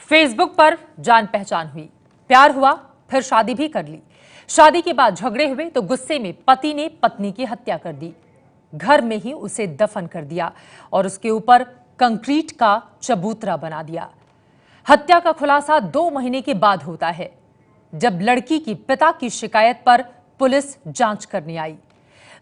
Facebook पर जान पहचान हुई, प्यार हुआ, फिर शादी भी कर ली। शादी के बाद झगड़े हुए तो गुस्से में पति ने पत्नी की हत्या कर दी। घर में ही उसे दफन कर दिया और उसके ऊपर कंक्रीट का चबूतरा बना दिया। हत्या का खुलासा 2 महीने के बाद होता है, जब लड़की की पिता की शिकायत पर पुलिस जांच करने आई।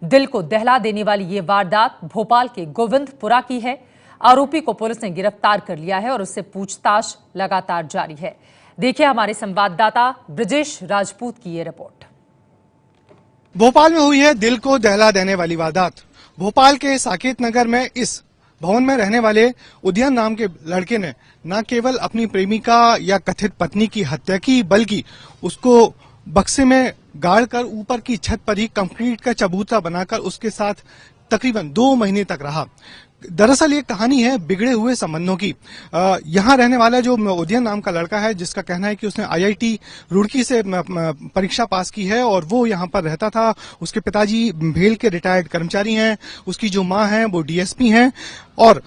दिल को दहला देने वाली ये वारदात भोपाल के गोविंदपुरा की है। आरोपी को पुलिस ने गिरफ्तार कर लिया है और उससे पूछताछ लगातार जारी है। देखिए हमारे संवाददाता ब्रजेश राजपूत की ये रिपोर्ट। भोपाल में हुई है दिल को दहला देने वाली वारदात। भोपाल के साकेत नगर में इस भवन में रहने वाले उदयन नाम के लड़के ने न केवल अपनी प्रेमिका या कथित पत्नी की हत्या की, बल्कि उसको बक्से में गाड़कर ऊपर की छत पर ही कंक्रीट का चबूतरा बनाकर उसके साथ तकरीबन 2 महीने तक रहा। दरअसल ये कहानी है बिगड़े हुए संबंधों की। यहाँ रहने वाला जो उदयन नाम का लड़का है, जिसका कहना है कि उसने आईआईटी रुड़की से परीक्षा पास की है और वो यहाँ पर रहता था। उसके पिताजी भेल के रिटायर्ड कर्मचारी हैं, उसकी जो माँ है वो डीएसपी हैं और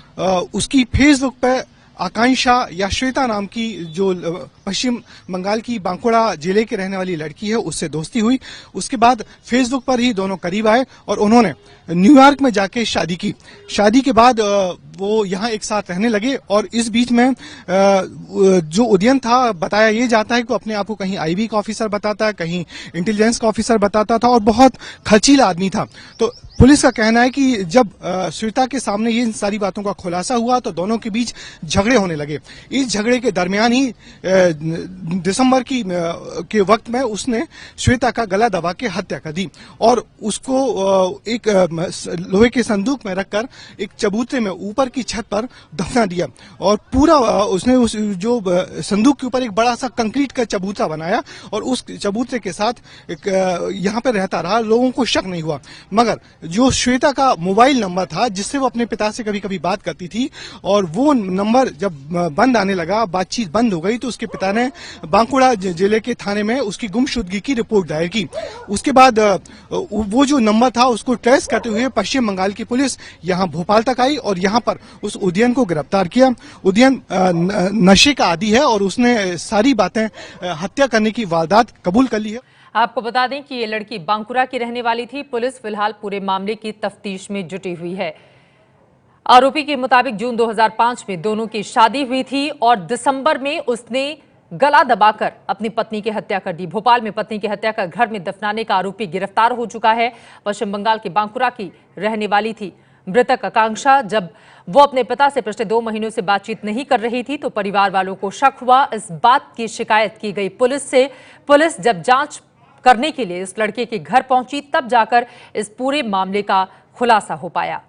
उसकी फेसबुक पे आकांक्षा या श्वेता नाम की जो पश्चिम बंगाल की बांकुड़ा जिले के रहने वाली लड़की है, उससे दोस्ती हुई। उसके बाद फेसबुक पर ही दोनों करीब आए और उन्होंने न्यूयॉर्क में जाके शादी की। शादी के बाद वो यहाँ एक साथ रहने लगे और इस बीच में जो उदयन था, बताया ये जाता है कि अपने आप को कहीं आईबी का ऑफिसर बताता है, कहीं इंटेलिजेंस का ऑफिसर बताता था और बहुत खर्चीला आदमी था। तो पुलिस का कहना है कि जब श्वेता के सामने ये सारी बातों का खुलासा हुआ तो दोनों के बीच झगड़े होने लगे। इस झगड़े के दरमियान ही दिसंबर के वक्त में उसने श्वेता का गला दबा के हत्या कर दी और उसको एक लोहे के संदूक में रखकर एक चबूतरे में ऊपर की छत पर दफना दिया और पूरा उसने उस जो संदूक के ऊपर एक बड़ा सा कंक्रीट का चबूतरा बनाया और उस चबूतरे के साथ यहाँ पर रहता रहा। लोगों को शक नहीं हुआ, मगर जो श्वेता का मोबाइल नंबर था जिससे वो अपने पिता से कभी कभी बात करती थी, और वो नंबर जब बंद आने लगा, बातचीत बंद हो गई, तो उसके पिता ने बांकुड़ा जिले के थाने में उसकी गुमशुदगी की रिपोर्ट दायर की। उसके बाद वो जो नंबर था उसको ट्रेस करते हुए पश्चिम बंगाल की पुलिस यहाँ भोपाल तक आई और यहाँ पर उस उदयन को गिरफ्तार किया। उदयन नशे का आदी है और उसने सारी बातें हत्या करने की वारदात कबूल कर ली है। आपको बता दें कि ये लड़की बांकुरा की रहने वाली थी। पुलिस फिलहाल पूरे मामले की तफ्तीश में जुटी हुई है। आरोपी के मुताबिक जून 2005 में दोनों की शादी हुई थी और दिसंबर में उसने गला दबाकर अपनी पत्नी की हत्या कर दी। भोपाल में पत्नी की हत्या कर घर में दफनाने का आरोपी गिरफ्तार हो चुका है। पश्चिम बंगाल के बांकुरा की रहने वाली थी मृतक आकांक्षा। जब वो अपने पिता से पिछले 2 महीनों से बातचीत नहीं कर रही थी तो परिवार वालों को शक हुआ। इस बात की शिकायत की गई पुलिस से। पुलिस जब जांच करने के लिए इस लड़के के घर पहुंची तब जाकर इस पूरे मामले का खुलासा हो पाया।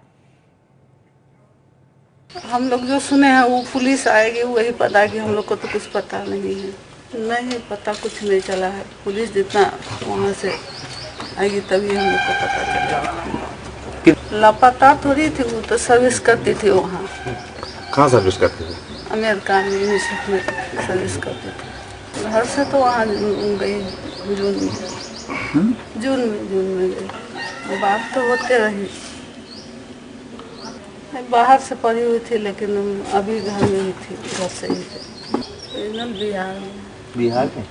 हम लोग जो सुने हैं वो पुलिस आएगी वही पता कि हम लोग को तो कुछ पता नहीं है। नहीं पता, कुछ नहीं चला है। पुलिस जितना वहाँ से आएगी तभी हम लोग को पता चलेगा। लापता थोड़ी थी, वो तो सर्विस करती थी वहाँ। कहाँ सर्विस करती थी? अमेरिका में यूनिसेफ में सर्विस करती थी। घर से तो वहाँ गई जून में गई। बात तो होते रही। बाहर से पढ़ी हुई थी लेकिन अभी घर में ही थी, घर से ही थी। बिहार में। बिहार में?